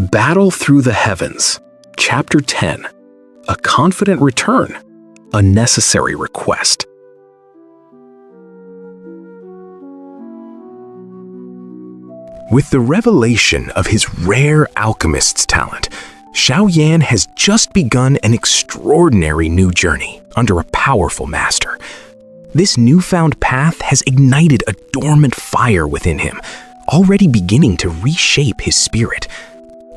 Battle Through the Heavens, Chapter 10, A Confident Return, A Necessary Request. With the revelation of his rare alchemist's talent, Xiaoyan has just begun an extraordinary new journey under a powerful master. This newfound path has ignited a dormant fire within him, already beginning to reshape his spirit.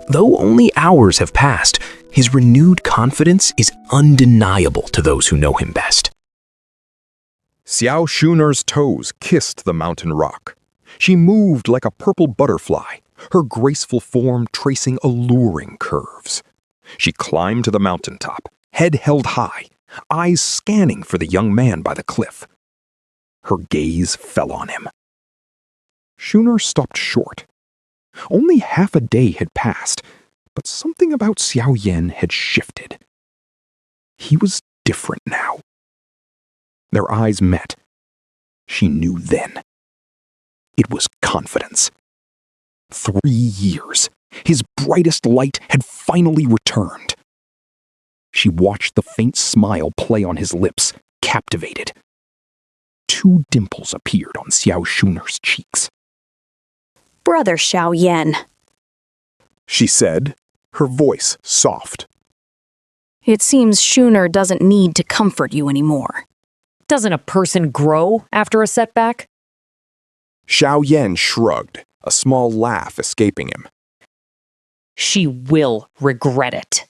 Though only hours have passed, his renewed confidence is undeniable to those who know him best. Xiao Shuner's toes kissed the mountain rock. She moved like a purple butterfly, her graceful form tracing alluring curves. She climbed to the mountaintop, head held high, eyes scanning for the young man by the cliff. Her gaze fell on him. Shuner stopped short. Only half a day had passed, but something about Xiaoyan had shifted. He was different now. Their eyes met. She knew then. It was confidence. 3 years. His brightest light had finally returned. She watched the faint smile play on his lips, captivated. 2 dimples appeared on Xiao Shuner's cheeks. Brother Xiaoyan, She said, her voice soft. it seems Shuner doesn't need to comfort you anymore. Doesn't a person grow after a setback? Xiaoyan shrugged, a small laugh escaping him. She will regret it.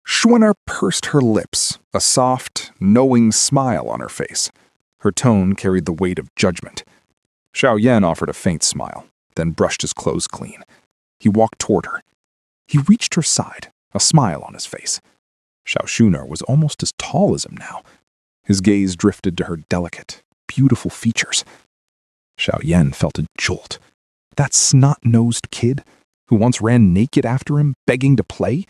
Shuner pursed her lips, a soft, knowing smile on her face. Her tone carried the weight of judgment. Xiaoyan offered a faint smile, then brushed his clothes clean. He walked toward her. He reached her side, a smile on his face. Xiao Shuner was almost as tall as him now. His gaze drifted to her delicate, beautiful features. Xiaoyan felt a jolt. That snot-nosed kid, who once ran naked after him, begging to play,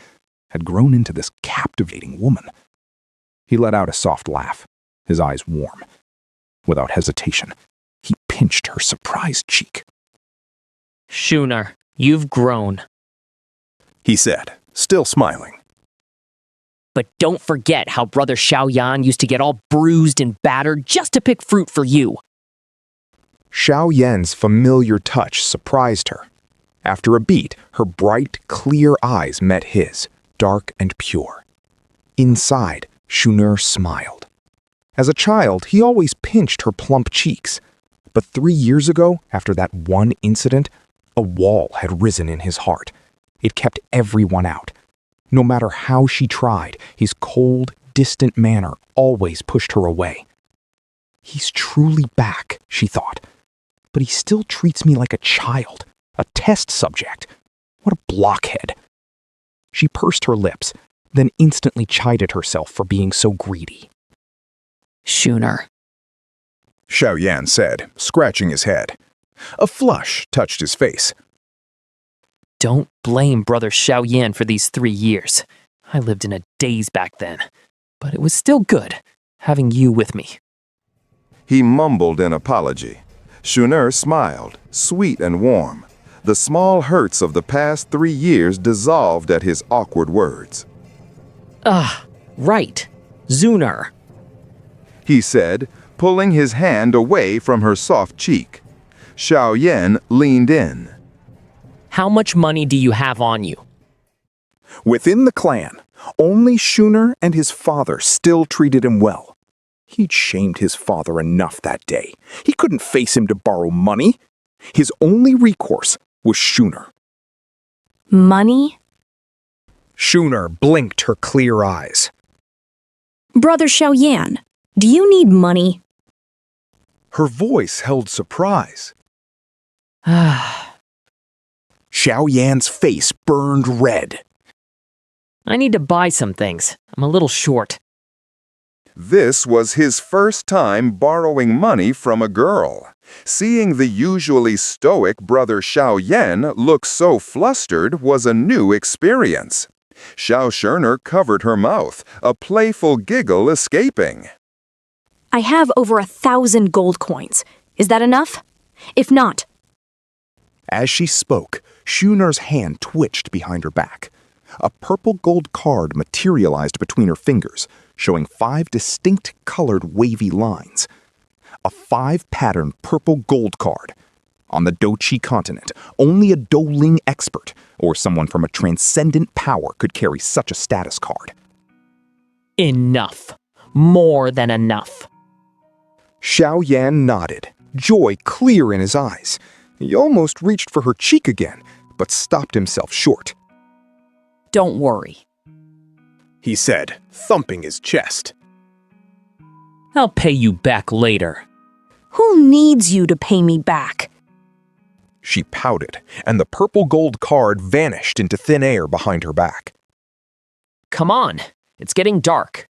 had grown into this captivating woman. He let out a soft laugh, his eyes warm. Without hesitation, he pinched her surprised cheek. Shuner, you've grown. He said, still smiling. But don't forget how Brother Xiaoyan used to get all bruised and battered just to pick fruit for you. Xiaoyan's familiar touch surprised her. After a beat, her bright, clear eyes met his, dark and pure. Inside, Shuner smiled. As a child, he always pinched her plump cheeks. But 3 years ago, after that one incident, a wall had risen in his heart. It kept everyone out. No matter how she tried, his cold, distant manner always pushed her away. He's truly back, she thought. But he still treats me like a child, a test subject. What a blockhead. She pursed her lips, then instantly chided herself for being so greedy. Shuner. Xiaoyan said, scratching his head. A flush touched his face. Don't blame Brother Xiaoyan for these 3 years. I lived in a daze back then, but it was still good, having you with me. He mumbled an apology. Shuner smiled, sweet and warm. The small hurts of the past 3 years dissolved at his awkward words. Right. Zuner. He said, pulling his hand away from her soft cheek. Xiaoyan leaned in. How much money do you have on you? Within the clan, only Shuner and his father still treated him well. He'd shamed his father enough that day. He couldn't face him to borrow money. His only recourse was Shuner. Money? Shuner blinked her clear eyes. Brother Xiaoyan, do you need money? Her voice held surprise. Xiaoyan's face burned red. I need to buy some things. I'm a little short. This was his first time borrowing money from a girl. Seeing the usually stoic Brother Xiaoyan look so flustered was a new experience. Xiao Shuner covered her mouth, a playful giggle escaping. I have over 1,000 gold coins. Is that enough? If not... As she spoke, Shun'er's hand twitched behind her back. A purple gold card materialized between her fingers, showing 5 distinct colored wavy lines. A 5-pattern purple gold card. On the Dochi continent, only a Douling expert or someone from a transcendent power could carry such a status card. Enough. More than enough. Xiaoyan nodded, joy clear in his eyes. He almost reached for her cheek again, but stopped himself short. Don't worry. He said, thumping his chest. I'll pay you back later. Who needs you to pay me back? She pouted, and the purple gold card vanished into thin air behind her back. Come on, it's getting dark.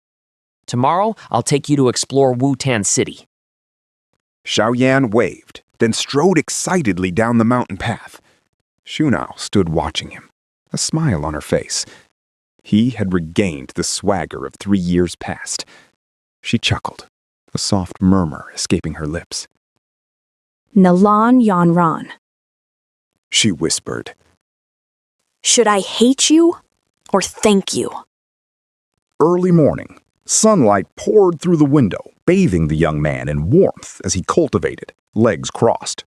Tomorrow, I'll take you to explore Wutan City. Xiaoyan waved, then strode excitedly down the mountain path. Shunao stood watching him, a smile on her face. He had regained the swagger of 3 years past. She chuckled, a soft murmur escaping her lips. Nalan Yanran. She whispered. Should I hate you or thank you? Early morning, sunlight poured through the window, bathing the young man in warmth as he cultivated, legs crossed.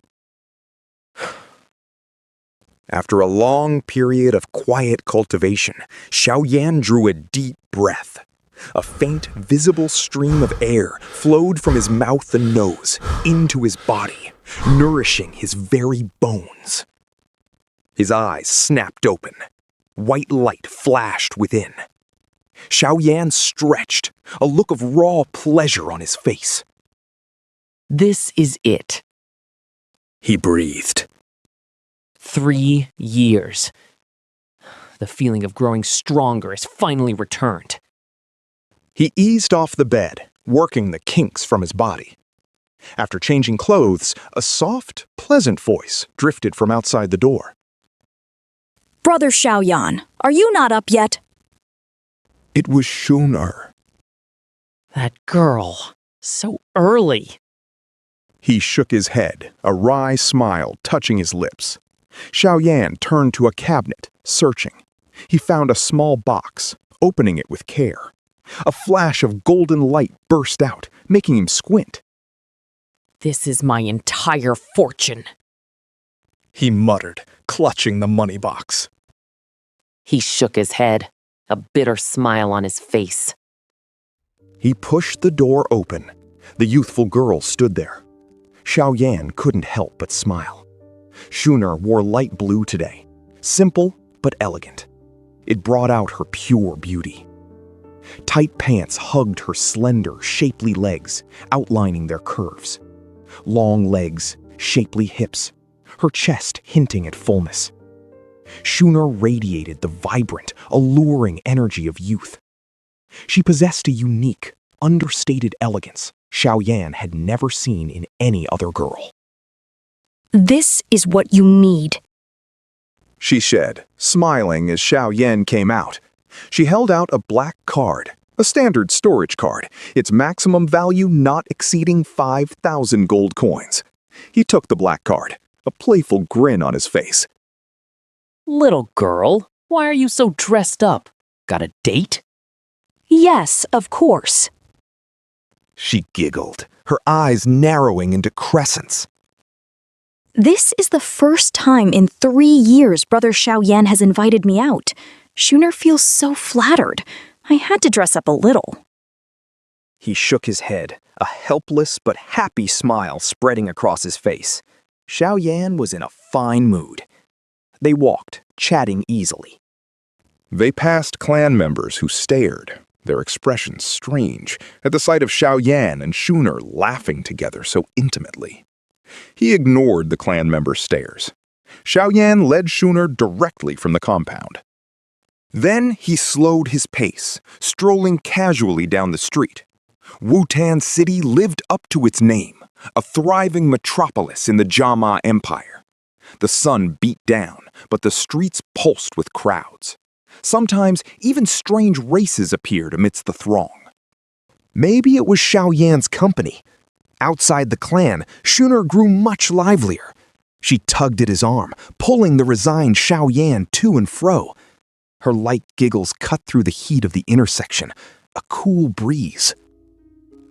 After a long period of quiet cultivation, Xiaoyan drew a deep breath. A faint, visible stream of air flowed from his mouth and nose into his body, nourishing his very bones. His eyes snapped open. White light flashed within. Xiaoyan stretched, a look of raw pleasure on his face. This is it. He breathed. 3 years. The feeling of growing stronger has finally returned. He eased off the bed, working the kinks from his body. After changing clothes, a soft, pleasant voice drifted from outside the door. Brother Xiaoyan, are you not up yet? It was Shun'er. That girl. So early. He shook his head, a wry smile touching his lips. Xiaoyan turned to a cabinet, searching. He found a small box, opening it with care. A flash of golden light burst out, making him squint. This is my entire fortune. He muttered, clutching the money box. He shook his head, a bitter smile on his face. He pushed the door open. The youthful girl stood there. Xiaoyan couldn't help but smile. Shun'er wore light blue today, simple but elegant. It brought out her pure beauty. Tight pants hugged her slender, shapely legs, outlining their curves. Long legs, shapely hips, her chest hinting at fullness. Shun'er radiated the vibrant, alluring energy of youth. She possessed a unique, understated elegance Xiaoyan had never seen in any other girl. This is what you need. She said, smiling as Xiaoyan came out. She held out a black card, a standard storage card, its maximum value not exceeding 5,000 gold coins. He took the black card, a playful grin on his face. Little girl, why are you so dressed up? Got a date? Yes, of course. She giggled, her eyes narrowing into crescents. This is the first time in 3 years Brother Xiaoyan has invited me out. Shun'er feels so flattered. I had to dress up a little. He shook his head, a helpless but happy smile spreading across his face. Xiaoyan was in a fine mood. They walked, chatting easily. They passed clan members who stared, their expressions strange, at the sight of Xiaoyan and Shun'er laughing together so intimately. He ignored the clan members' stares. Xiaoyan led Shun'er directly from the compound. Then he slowed his pace, strolling casually down the street. Wutan City lived up to its name, a thriving metropolis in the Jama Empire. The sun beat down, but the streets pulsed with crowds. Sometimes even strange races appeared amidst the throng. Maybe it was Xiaoyan's company. Outside the clan, Shun'er grew much livelier. She tugged at his arm, pulling the resigned Xiaoyan to and fro. Her light giggles cut through the heat of the intersection, a cool breeze.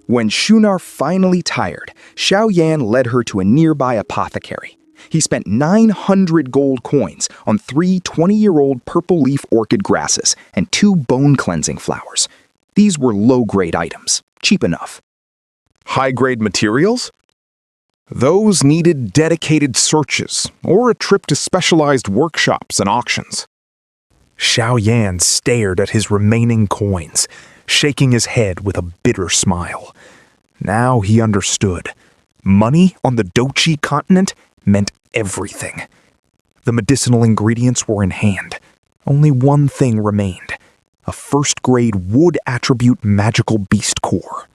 When Shunar finally tired, Xiaoyan led her to a nearby apothecary. He spent 900 gold coins on 3 20-year-old purple leaf orchid grasses and 2 bone-cleansing flowers. These were low-grade items, cheap enough. High-grade materials? Those needed dedicated searches or a trip to specialized workshops and auctions. Xiaoyan stared at his remaining coins, shaking his head with a bitter smile. Now he understood. Money on the Dochi continent meant everything. The medicinal ingredients were in hand. Only one thing remained: a first-grade wood attribute magical beast core.